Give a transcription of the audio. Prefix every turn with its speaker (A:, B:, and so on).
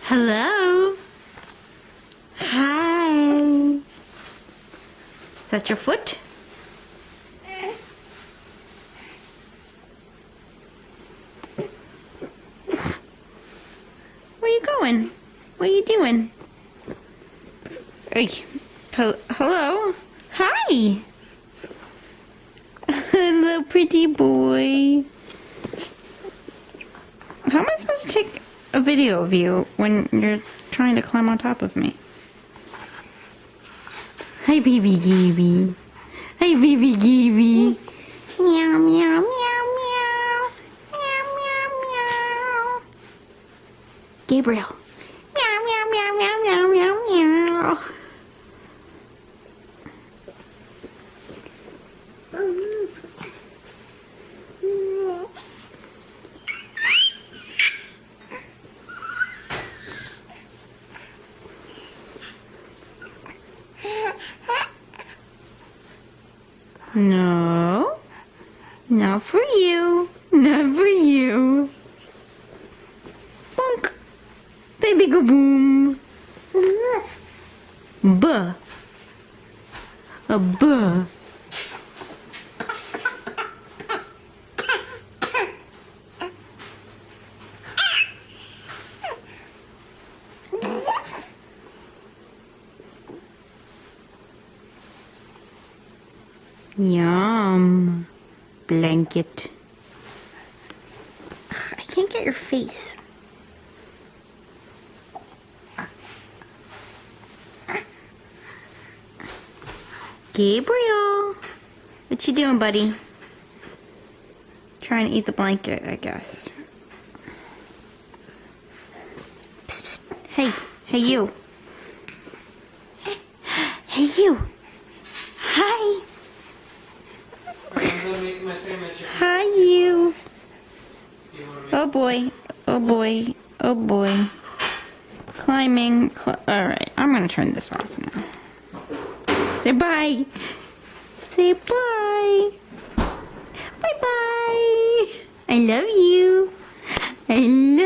A: Hello. Hi. Is that your foot? Where you going? What are you doing? Hey. Hello. Hi. Hello, pretty boy. How am I supposed to take a video of you when you're trying to climb on top of me? Hi, baby Gaby. Hi, baby Gaby. Meow, meow, meow, meow. Meow, meow, meow. Gabriel. Meow, meow, meow, meow, meow, meow, meow. No, not for you. Not for you. Bonk. Baby go boom. Buh. A buh. Yum. Blanket. Ugh, I can't get your face. Gabriel. What you doing, buddy? Trying to eat the blanket, I guess. Psst, psst. Hey. Hey, you. Hey, you. Hi. Hi, you. Oh boy. Oh boy. Oh boy. Climbing. Alright, I'm gonna turn this off now. Say bye. Say bye. Bye bye. I love you. I love